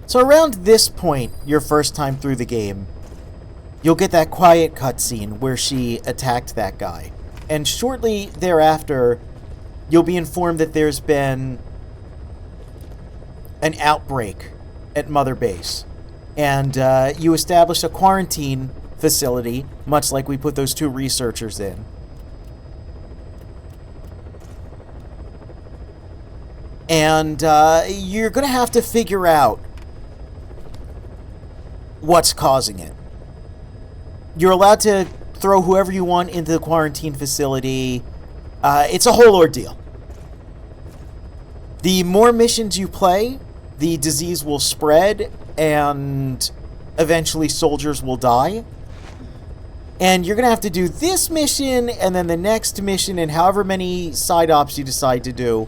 So around this point, your first time through the game, you'll get that quiet cutscene where she attacked that guy. And shortly thereafter, you'll be informed that there's been an outbreak at Mother Base. And you establish a quarantine facility, much like we put those 2 researchers in. And you're going to have to figure out what's causing it. You're allowed to throw whoever you want into the quarantine facility. It's a whole ordeal. The more missions you play, the disease will spread, and eventually soldiers will die. And you're going to have to do this mission, and then the next mission, and however many side ops you decide to do,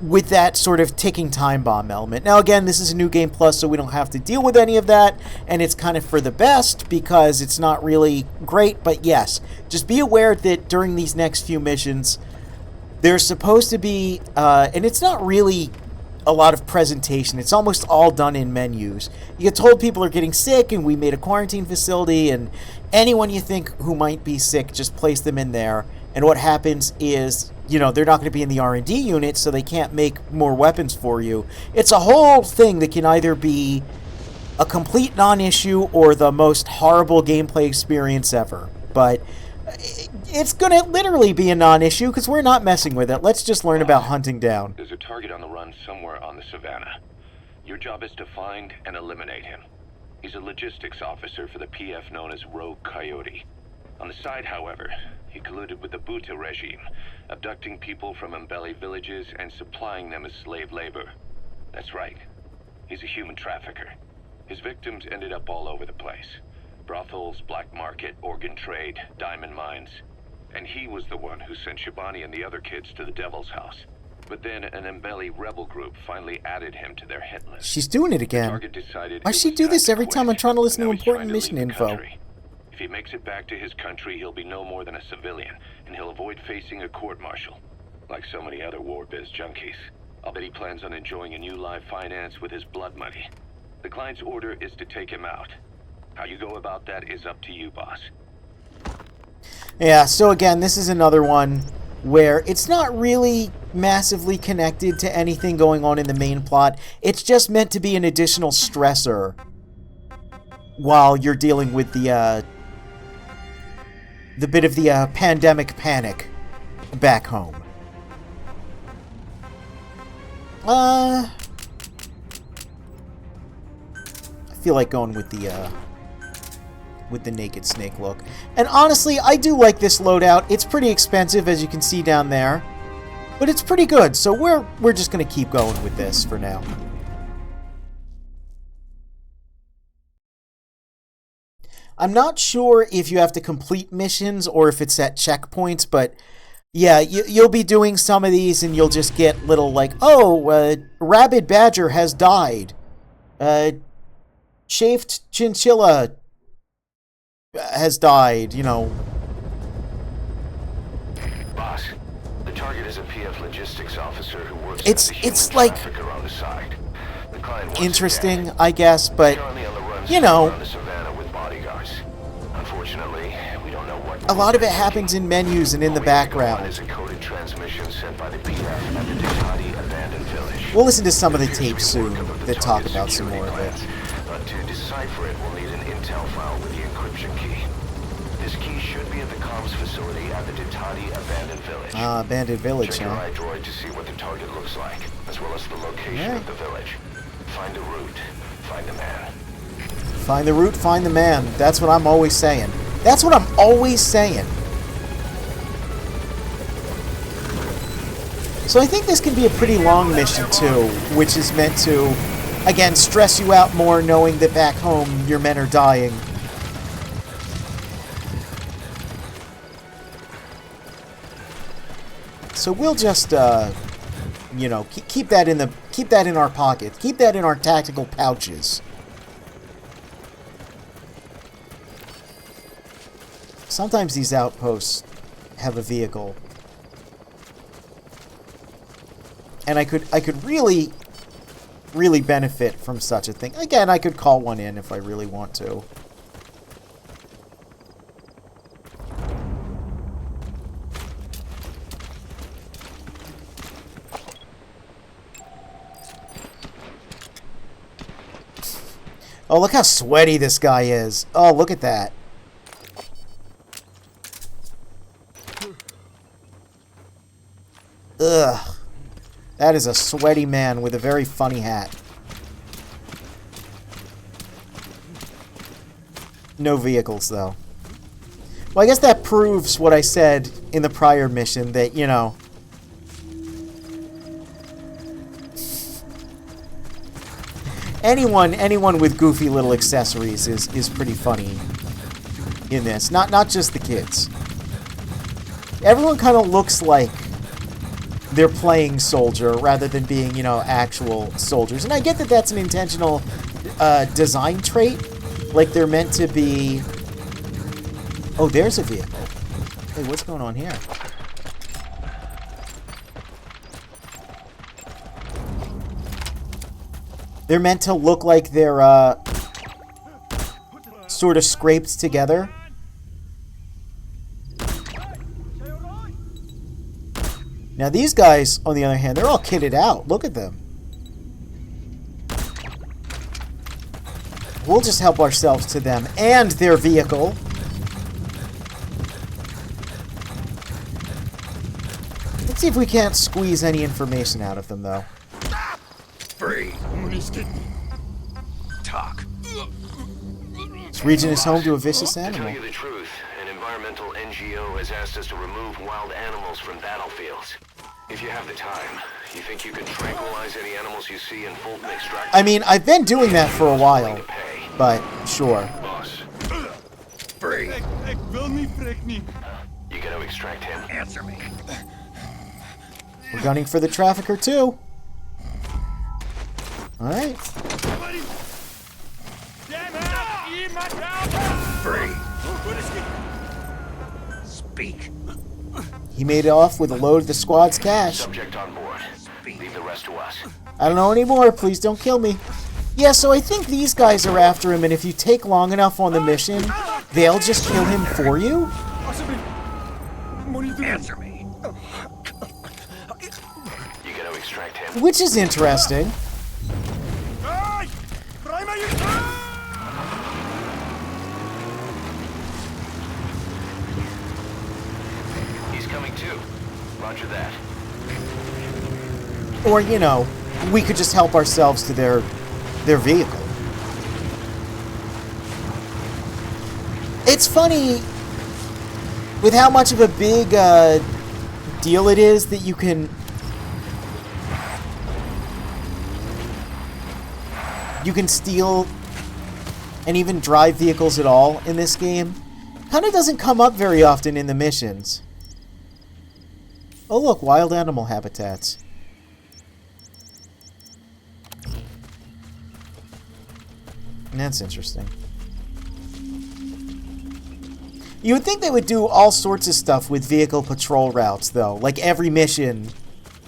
with that sort of ticking time bomb element. Now, again, this is a New Game Plus, so we don't have to deal with any of that, and it's kind of for the best, because it's not really great, but yes, just be aware that during these next few missions, there's supposed to be, and it's not really a lot of presentation, it's almost all done in menus. You get told people are getting sick, and we made a quarantine facility, and anyone you think who might be sick, just place them in there, and what happens is, you know, they're not going to be in the R&D unit, so they can't make more weapons for you. It's a whole thing that can either be a complete non-issue or the most horrible gameplay experience ever. But it's going to literally be a non-issue because we're not messing with it. Let's just learn about hunting down. There's a target on the run somewhere on the Savannah. Your job is to find and eliminate him. He's a logistics officer for the PF known as Rogue Coyote. On the side, however, he colluded with the Buta regime, abducting people from Mbeli villages and supplying them as slave labor. That's right. He's a human trafficker. His victims ended up all over the place. Brothels, black market, organ trade, diamond mines. And he was the one who sent Shabani and the other kids to the Devil's House. But then an Mbeli rebel group finally added him to their hit list. She's doing it again. Why does she do this every time I'm trying to listen to important mission info? If he makes it back to his country, he'll be no more than a civilian, and he'll avoid facing a court-martial, like so many other war biz junkies. I'll bet he plans on enjoying a new live finance with his blood money. The client's order is to take him out. How you go about that is up to you, boss. Yeah, so again, this is another one where it's not really massively connected to anything going on in the main plot. It's just meant to be an additional stressor while you're dealing with the bit of the pandemic panic back home. I feel like going with the naked snake look. And honestly, I do like this loadout. It's pretty expensive, as you can see down there, but it's pretty good. So we're just gonna keep going with this for now. I'm not sure if you have to complete missions or if it's at checkpoints, but yeah, you'll be doing some of these and you'll just get little like, oh, rabid badger has died. Chafed chinchilla has died, you know. Boss, the target is a PF logistics officer who works it's like on the side. The client interesting, I guess, but you know, unfortunately, we don't know what a lot of it happens in menus and in the background. is a coded transmission sent by the PF at the Ditati abandoned village. We'll listen to some of the tapes soon that talk about some more of it. But to decipher it, we'll need an intel file with the encryption key. This key should be at the comms facility at the Ditati abandoned village. Abandoned village, Check huh? your iDroid to see what the target looks like, as well as the location of the village. Find the route, find the man. Find the route, find the man. That's what I'm always saying. That's what I'm always saying. So I think this can be a pretty long mission too, which is meant to, again, stress you out more knowing that back home your men are dying. So we'll just, you know, keep that in our pockets, keep that in our tactical pouches. Sometimes these outposts have a vehicle. And I could really really benefit from such a thing. Again, I could call one in if I really want to. Oh, look how sweaty this guy is. Oh, look at that. Ugh. That is a sweaty man with a very funny hat. No vehicles, though. Well, I guess that proves what I said in the prior mission, that, you know... Anyone with goofy little accessories is pretty funny in this. Not just the kids. Everyone kind of looks like they're playing soldier rather than being, you know, actual soldiers. And I get that that's an intentional design trait. Like they're meant to be... Oh, there's a vehicle. Hey, what's going on here? They're meant to look like they're sort of scraped together. Now these guys, on the other hand, they're all kitted out. Look at them. We'll just help ourselves to them and their vehicle. Let's see if we can't squeeze any information out of them, though. Free. Talk. This region is home to a vicious To tell animal. you the truth, an environmental NGO has asked us to remove wild animals from battlefields. If you have the time, you think you could tranquilize any animals you see and Fulton extract? I mean, I've been doing that for a while, but sure. Boss, Free. Ik wil niet, Freek niet. you gotta extract him. Answer me. We're gunning for the trafficker, too. Alright. Damn it! Iemand help! Free. Speak. He made it off with a load of the squad's cash. Subject on board. Leave the rest to us. I don't know anymore. Please don't kill me. Yeah, so I think these guys are after him, and if you take long enough on the mission, they'll just kill him for you? Alsjeblieft. Moet niet doen. Answer me. You gotta extract him. Which is interesting. Hey! Draai maar je... He's coming too. Roger that. Or, you know, we could just help ourselves to their vehicle. It's funny with how much of a big deal it is that you can steal and even drive vehicles at all in this game. Kind of doesn't come up very often in the missions. Oh look, wild animal habitats. That's interesting. You would think they would do all sorts of stuff with vehicle patrol routes, though. Like, every mission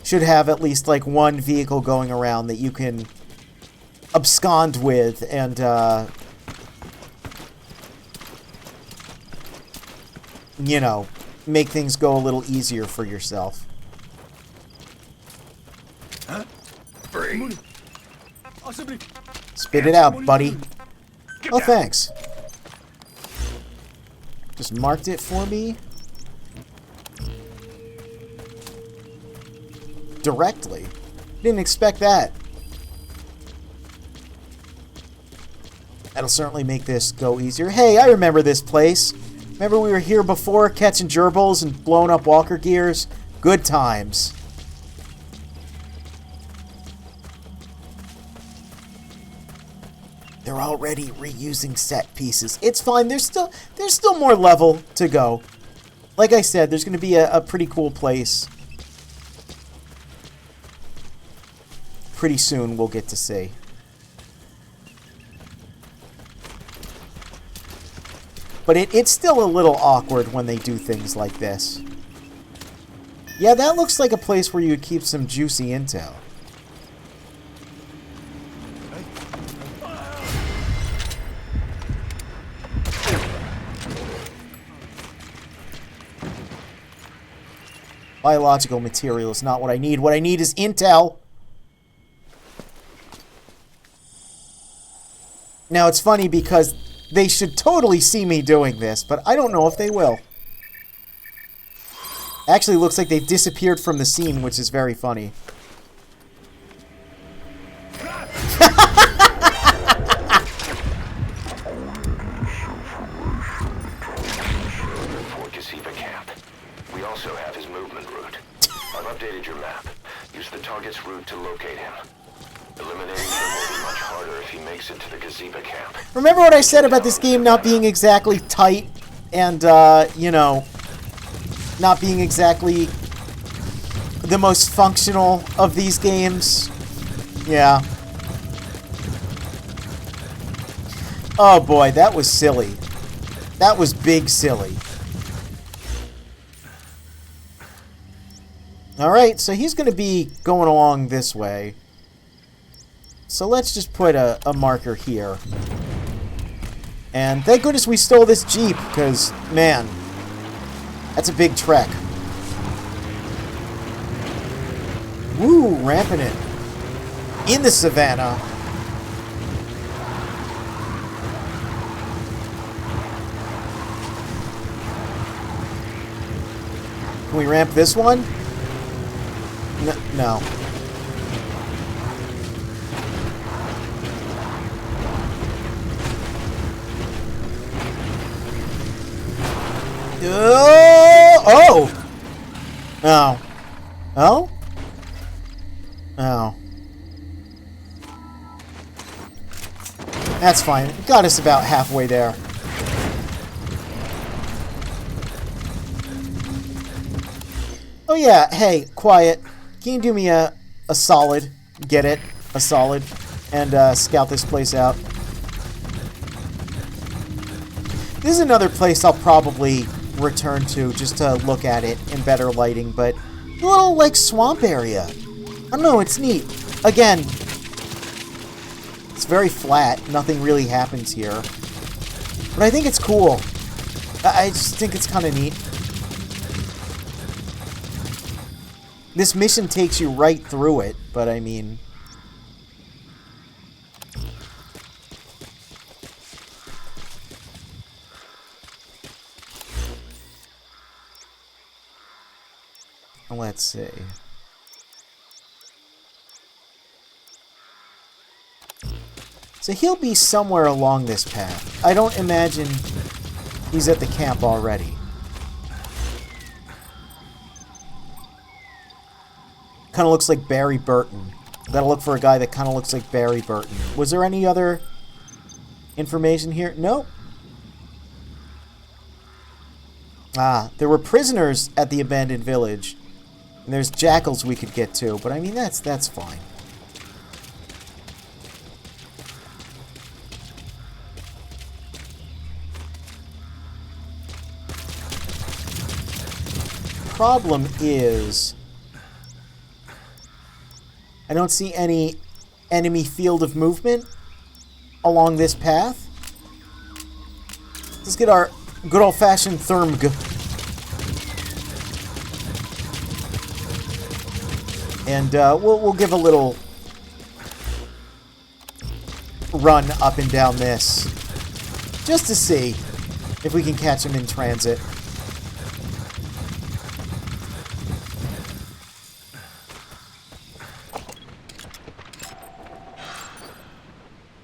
should have at least, like, one vehicle going around that you can abscond with and, you know, make things go a little easier for yourself. Free. Alsjeblieft. Spit it out, buddy. Oh, thanks. Just marked it for me. Directly. Didn't expect that. That'll certainly make this go easier. Hey, I remember this place. Remember we were here before catching gerbils and blowing up walker gears? Good times. They're already reusing set pieces. It's fine. There's still more level to go. Like I said, there's going to be a pretty cool place. Pretty soon we'll get to see. But it's still a little awkward when they do things like this. Yeah, that looks like a place where you would keep some juicy intel. Biological material is not what I need. What I need is intel. Now, it's funny because they should totally see me doing this, but I don't know if they will. Actually, looks like they've disappeared from the scene, which is very funny. For Gazeba camp. We also have his movement route. I've updated your map. Use the target's route to locate him. Eliminating him will be much harder if he makes it to the Gazeba camp. Remember what I said about this game not being exactly tight and, you know, not being exactly the most functional of these games? Yeah. Oh boy, that was silly. That was big silly. Alright, so he's going to be going along this way. So let's just put a marker here. And thank goodness we stole this Jeep, because, man, that's a big trek. Woo, ramping it. In the savannah. Can we ramp this one? No. Oh! Oh. Oh? Oh. That's fine. It got us about halfway there. Oh yeah, hey, quiet. Can you do me a solid? Get it? A solid. And scout this place out. This is another place I'll probably return to just to look at it in better lighting, but a little, like, swamp area. I don't know, it's neat. Again, it's very flat. Nothing really happens here. But I think it's cool. I just think it's kind of neat. This mission takes you right through it, but I mean... Let's see. So he'll be somewhere along this path. I don't imagine he's at the camp already. Kind of looks like Barry Burton. Gotta look for a guy that kind of looks like Barry Burton. Was there any other information here? Nope. Ah, there were prisoners at the abandoned village. And there's jackals we could get to, but I mean, that's fine. Problem is, I don't see any enemy field of movement along this path. Let's get our good old-fashioned Thermg. And we'll give a little run up and down this, just to see if we can catch him in transit.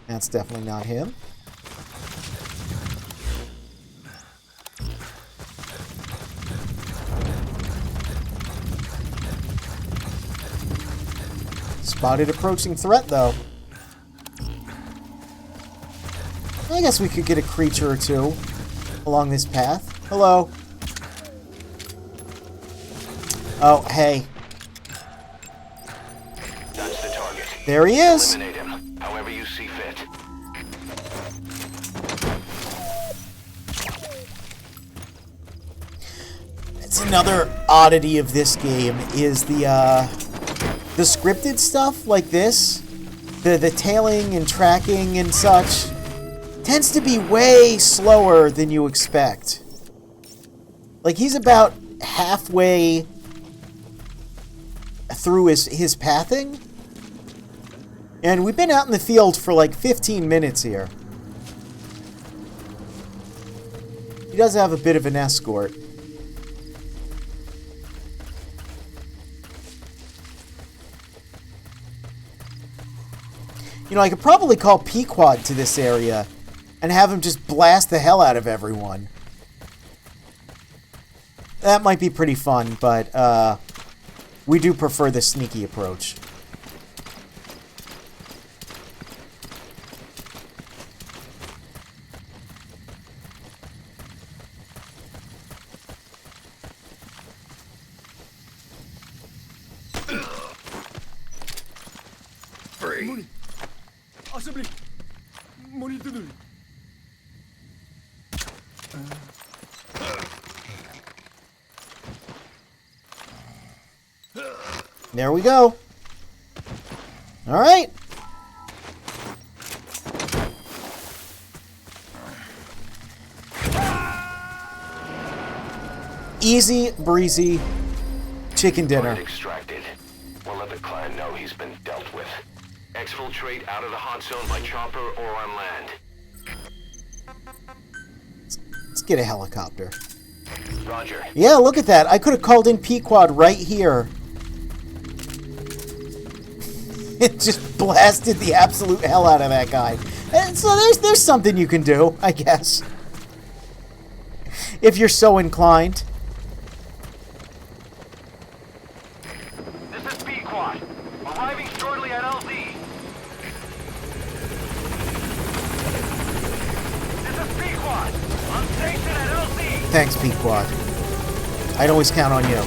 That's definitely not him. Spotted approaching threat, though. I guess we could get a creature or two along this path. Hello. Oh, hey. That's the target. There he is. Eliminate him, however you see fit. It's another oddity of this game is the scripted stuff like this, the tailing and tracking and such, tends to be way slower than you expect. Like, he's about halfway through his pathing. And we've been out in the field for like 15 minutes here. He does have a bit of an escort. You know, I could probably call Pequod to this area and have him just blast the hell out of everyone. That might be pretty fun, but we do prefer the sneaky approach. Free. alsjeblieft. Moet niet te doen. There we go. All right. Easy breezy chicken dinner. Target extracted. We'll let the client know he's been dealt with. Exfiltrate out of the hot zone by chopper or on land. Let's get a helicopter. Roger. Yeah, look at that. I could have called in Pequod right here. It just blasted the absolute hell out of that guy. And so there's something you can do, I guess. If you're so inclined. This is Pequod. Arriving shortly at LZ. This is Pequod. On station at LZ. Thanks, Pequod. I'd always count on you.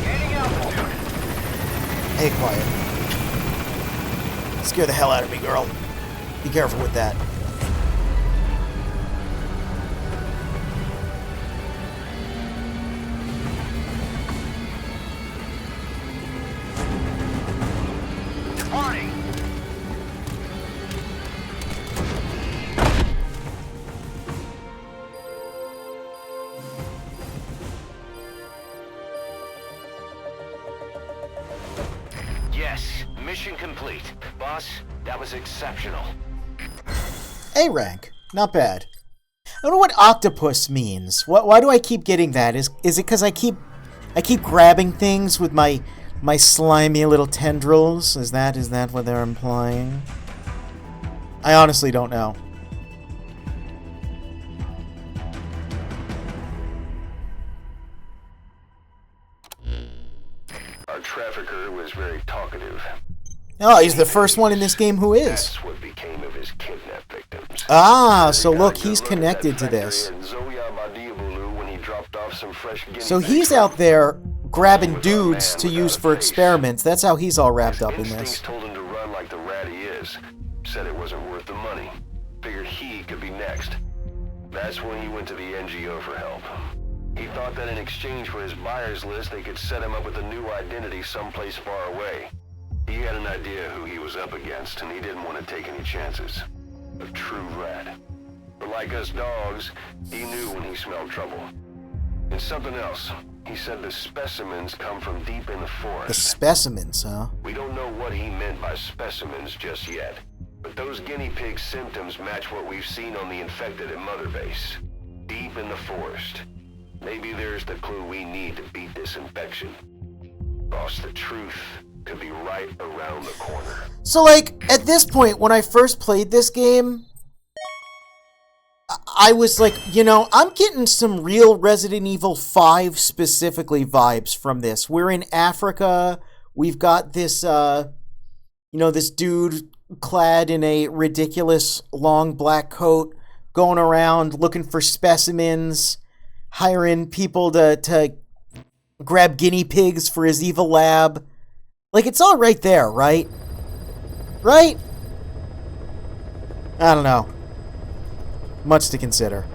Gaining altitude. Hey, quiet. Scare the hell out of me, girl. Be careful with that. Departing. Yes, mission complete. Boss, that was exceptional. A rank. Not bad. I don't know what octopus means. Why do I keep getting that? Is it because I keep grabbing things with my slimy little tendrils? Is that what they're implying? I honestly don't know. Our trafficker was very talkative. Oh, he's the first one in this game who is. That's what became of his kidnapped victims. Ah, so look, he's connected to this. So he's out there grabbing dudes to use for experiments. That's how he's all wrapped up in this. Told him to run like the rat he is. Said it wasn't worth the money. Figured he could be next. That's when he went to the NGO for help. He thought that in exchange for his buyer's list, they could set him up with a new identity someplace far away. He had an idea who he was up against, and he didn't want to take any chances. A true rat. But like us dogs, he knew when he smelled trouble. And something else. He said the specimens come from deep in the forest. The specimens, huh? We don't know what he meant by specimens just yet. But those guinea pig symptoms match what we've seen on the infected at Mother Base. Deep in the forest. Maybe there's the clue we need to beat this infection. Boss, the truth could be right around the corner. So, like, at this point, when I first played this game, I was like, you know, I'm getting some real Resident Evil 5 specifically vibes from this. We're in Africa. We've got this, this dude clad in a ridiculous long black coat going around looking for specimens, hiring people to grab guinea pigs for his evil lab. Like, it's all right there, right? Right? I don't know. Much to consider.